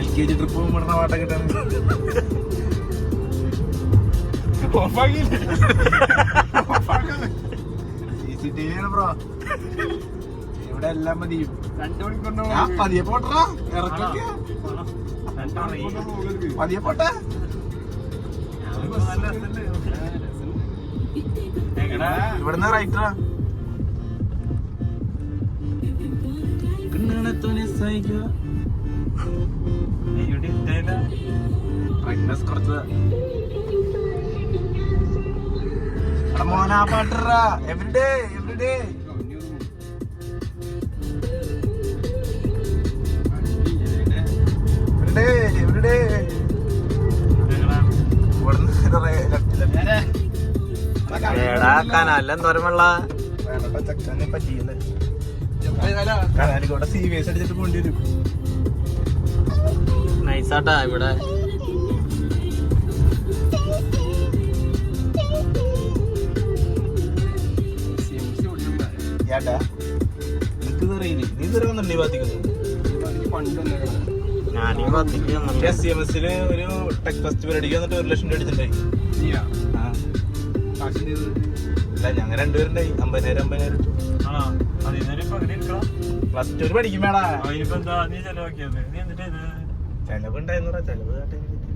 LKG trip പോകുമ്പോഴുന്ന പാട്ടൊക്കെ കിട്ടാണ്. CCTV ആണ് bro. ഇവിടെ എല്ലാം മതിയും. 2 മണിക്കൂറിന് പതിയെ പോട്ടാ. ഇറക്കൊക്കെ പതിയെ പോട്ടെ. ഇവിടുന്ന് റൈറ്ററാ. കുറച്ച് മോനാ പാട്ടറാ. എവരിഡേ എവരിഡേ എവരിഡേ കനാലെന്തോരമുള്ള ചക്കനെ പറ്റിയല്ലേ. കനാലിക്കൂടെ CVS അടിച്ചിട്ട് പോണ്ടി വരും. നൈസാട്ടാ ഇവിടെ. SCMSല് ഒരു ടെക് ഫെസ്റ്റിവൽ അടിക്കാൻ വന്നിട്ട് 1 ലക്ഷം രൂപ അടിച്ചിട്ടുണ്ടായി. അല്ല ഞങ്ങൾ രണ്ടുപേരുണ്ടായി. 50,000 പ്ലസ് 2 പഠിക്കും വേടാ. ചെലവുണ്ടായിരുന്നു.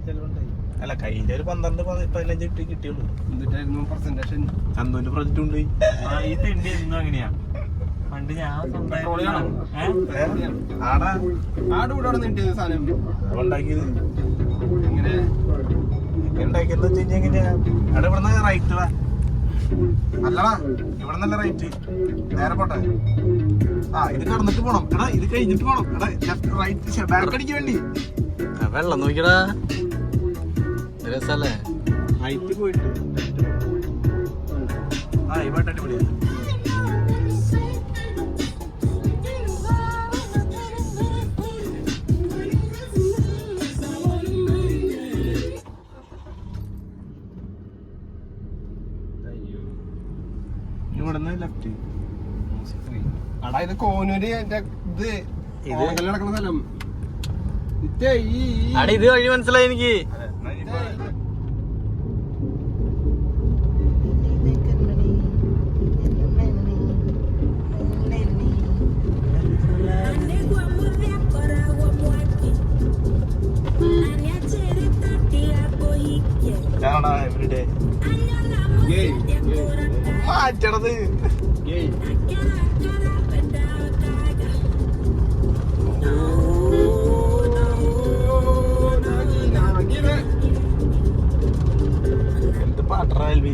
ചെലവുണ്ടായി. അല്ല കയ്യിന്റെ ഒരു 12-15 കിട്ടിയുള്ളൂ. ചന്തുവിന്റെ പ്രൊജക്ട് ഉണ്ട്. അങ്ങനെയാ പണ്ട് ഞാൻ ഉണ്ടാക്കിയെന്ന് വെച്ച് കഴിഞ്ഞാൽ എങ്ങനെയാ അവിടെ ഇവിടുന്ന് റൈറ്റ് അല്ലടാ. ഇവിടെ നല്ല റൈറ്റ് നേരെ പോട്ടെ. ഇത് കടന്നിട്ട് പോണം. എടാ ഇത് കഴിഞ്ഞിട്ട് പോണം. എടാ റൈറ്റ് ബാക്ക് അടിക്ക് വേണ്ടി വെള്ളം നോക്കിയടാ. രസല്ലേ റൈറ്റ് പോയിട്ട്. ഈ പാട്ട് അടിപൊളിയാ. ഇവിടുന്ന് ലെഫ്റ്റ്. അടാ ഇത് കോനൂര് ഇത് നടക്കുന്ന സ്ഥലം. ഇത് വഴി മനസ്സിലായി എനിക്ക്. മാറ്റണത് എന്ത് പാട്ടറാ എൽവി.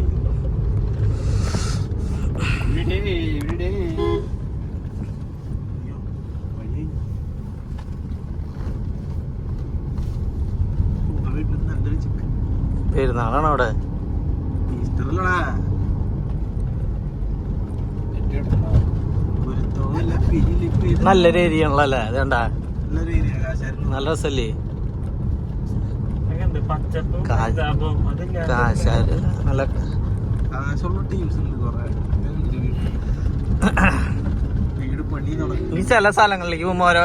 പെരുന്നാളാണ് അവിടെ. ഈസ്റ്ററിലടാ. നല്ലൊരു ഏരിയ ആണല്ലേ. അതുകൊണ്ടാ നല്ല രസല്ലേ. കാശാര് നല്ല ഈ ചില സ്ഥലങ്ങളിലേക്ക് പോകുമ്പോ ഓരോ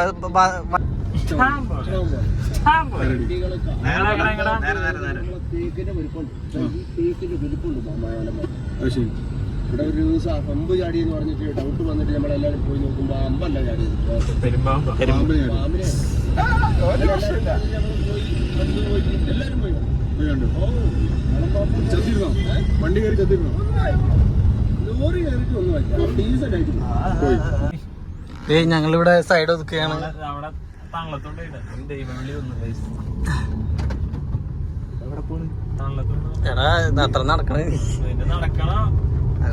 ഇവിടെ ഒരു ദിവസം അമ്പ് ചാടി എന്ന് പറഞ്ഞിട്ട് ഡൗട്ട് വന്നിട്ട് നമ്മളെല്ലാവരും പോയി നോക്കുമ്പോ അമ്പല്ല ചാടിയത്, പാമ്പിനെ എല്ലാരും പോയി വണ്ടി കയറി കത്തിരുന്നോ? ലോറി കയറിട്ട് ഒന്നും വയ്ക്കാം, ഡീസൽ ആയിട്ട് പോയി. ഞങ്ങളിവിടെ സൈഡ് ഒതുക്കുകയാണ്. എടാ അത്ര നടക്കണേ,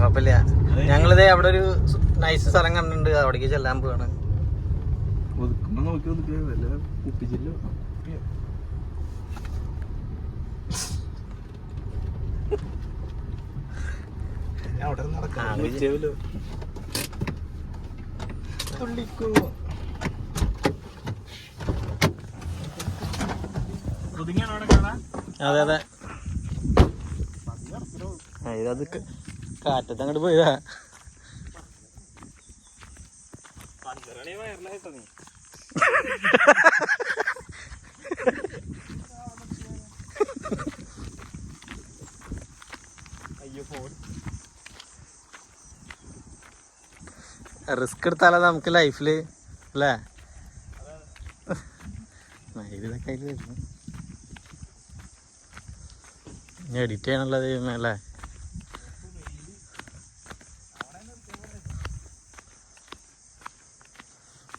കുഴപ്പമില്ല. ഞങ്ങളിതേ അവിടെ ഒരു നൈസ് സ്ഥലം കണ്ടിട്ടുണ്ട്, അവിടേക്ക് ചെല്ലാൻ പോവാണ്. അതെ അതെ, അത് കാറ്റത്ത് അങ്ങോട്ട് പോയതാ. റിസ്ക് എടുത്താലോ നമുക്ക് ലൈഫില് അല്ലേ? ഇതൊക്കെ അതിൽ വരുന്നു. ഇനി എഡിറ്റ് ചെയ്യാനുള്ളത് അല്ലേ?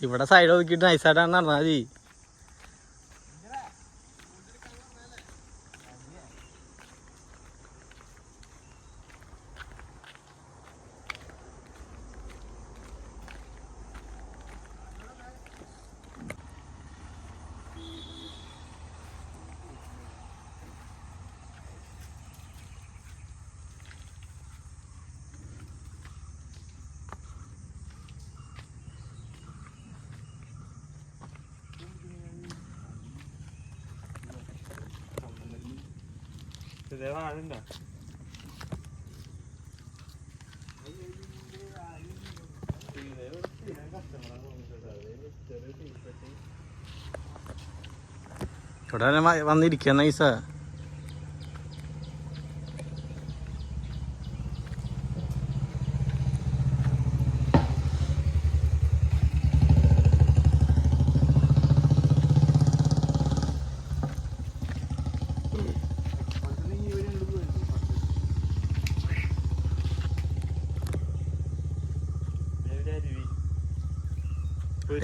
ഇവിടെ സൈഡ് നോക്കിയിട്ട് നൈസായിട്ടാണ് നടന്നാൽ മതി. ഇവിടെ വന്നിരിക്കുക നൈസ.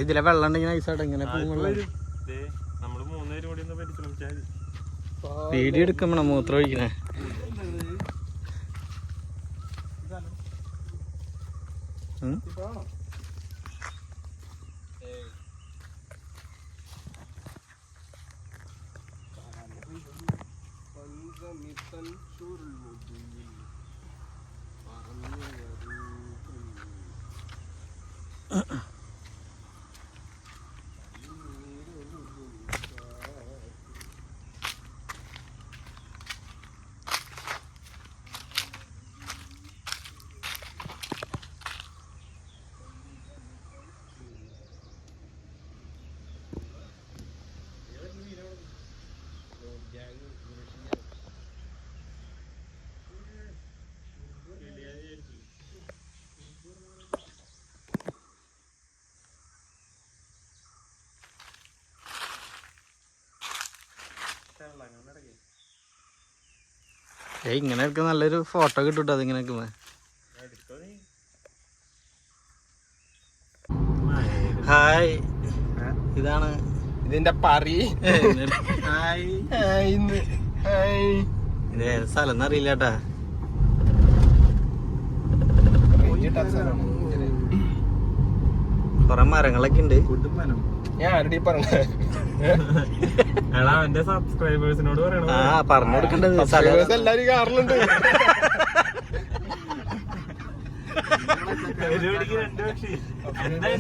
ഇതിലെ വെള്ളം ഉണ്ടെങ്കിൽ നൈസായിട്ട് എങ്ങനെ വീഡിയോ എടുക്കുമ്പോഴാ മൂത്രം ഒഴിക്കണേ. ഇങ്ങനെ എടുക്കാൻ നല്ലൊരു ഫോട്ടോ കിട്ടൂട്ടോ അതിങ്ങനെ നിൽക്കുമ്പോ. ഹായ്, ഇതാണ് ഇതിന്റെ പറി. ഇത് ഏത് സ്ഥലം എന്നറിയില്ല കേട്ടാ. കൊറേ മരങ്ങളൊക്കെ ഉണ്ട്. ഞാൻ ആരുടെ പറഞ്ഞു എന്റെ സബ്സ്ക്രൈബേഴ്സിനോട് പറയണം. ആ പറഞ്ഞു കൊടുക്കേണ്ടത് എല്ലാരും കാറിലുണ്ട്.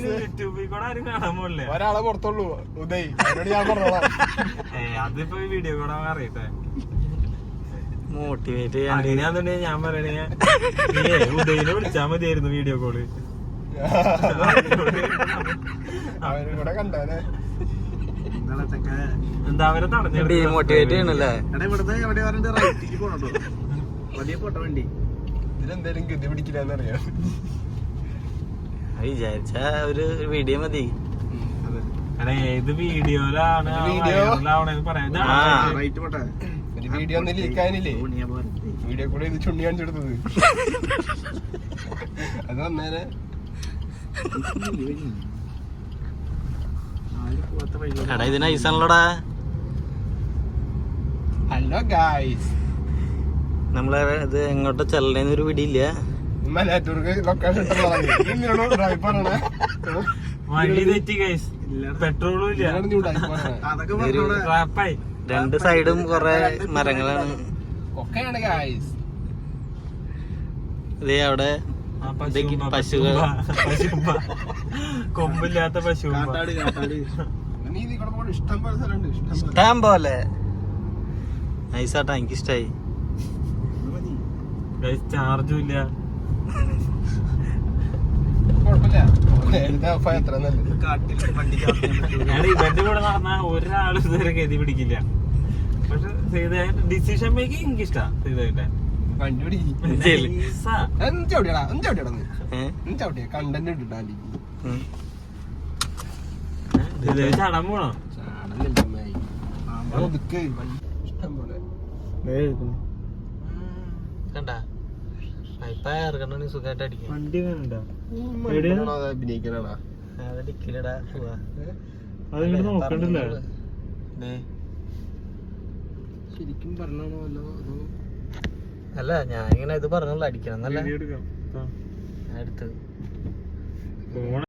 യൂട്യൂബിൽ കൂടെ ആരും കാണാൻ പോകില്ലേ? ഒരാളെ പുറത്തുള്ളൂ, ഉദയ്. അതിനോട് ഞാൻ പറഞ്ഞോളാം. അതിപ്പോ വീഡിയോ കൂടെ അറിയട്ടെ, മോട്ടിവേറ്റ് ചെയ്യാൻ. അങ്ങനെയാന്നുണ്ടെങ്കിൽ ഞാൻ പറയണേ ഉദയിനെ വിളിച്ചാ മതിയായിരുന്നു വീഡിയോ കോള്. അവരും കൂടെ കണ്ടാനെ. എന്താ അവരെ മോട്ടിവേറ്റ് ചെയ്യണല്ലേ? ഇതിലെന്തേലും ഗതി പിടിക്കില്ലെന്നറിയാം. വിചാരിച്ച ഒരു വീഡിയോ മതി. ഏത് വീഡിയോയിലാണ് ഒരു വീഡിയോ ഒന്നും ലീക്കാനില്ലേ? വീഡിയോ കൂടെ ഇത് ചുണ്ണി കാണിച്ചെടുത്തത്. അത് വന്നേനെ. എടാ ഇത് നൈസാണല്ലോടാ. ഹലോ ഗായ്സ്, നമ്മളെ ഇത് എങ്ങോട്ട് ചെല്ലണേന്നൊരു പിടിയില്ല. മലയാറ്റൂർക്ക് ലൊക്കേഷൻ വഴി തെറ്റി ഗൈസ്, പെട്രോളും ഇല്ല. രണ്ട് സൈഡും കൊറേ മരങ്ങളാണ്. ഒക്കെയാണ് ഗായ്സ്. ഇതേ അവിടെ പശുകൾ, കൊമ്പില്ലാത്ത പശു. ഇഷ്ടം പോലെ നൈസാട്ടാ, എനിക്കിഷ്ടായി. ചാർജും ഇല്ല. കുഴപ്പമില്ല, നേരത്തെ ഓഫ് ആയ അത്ര നല്ലത്. കാട്ടിൽ വണ്ടി ചാർജ് ചെയ്യാൻ പറ്റൂല. ഞാൻ ഇവന്റെ കൂടെ നടന്ന ഒരാളും ഇതുവരെ ഗതി പിടിക്കില്ല. പക്ഷെ സീതയുടെ ഡിസിഷൻ മേക്കിംഗ് എനിക്ക് ഇഷ്ടാ. സീതയുടെ വണ്ടി പിടിക്കും. നൈസാ. ചവിട്ടിയാടാ ചവിട്ടിയാ കണ്ടന്റ് ഇട്ടിട്ടാ സീതയെ ചടം പോണോ? ഇഷ്ടം പോലെ കണ്ടാ ഇപ്പൊ ഇറങ്ങണ സുഖമായിട്ട് അടിക്കും. വണ്ടി വേണ്ടാ അഭിനയിക്കാനാണ്. അതടിക്കില്ലടാ പോവാ. അതിങ്ങനെ നോക്കണ്ടല്ലേ? ശരിക്കും പറഞ്ഞാണോ അല്ലോ അതോ അല്ല ഞാനിങ്ങനെ ഇത് പറഞ്ഞോളൂ അടിക്കണം എന്നല്ല വീഡിയോ എടുക്കാം. അടുത്തത് ഫോൺ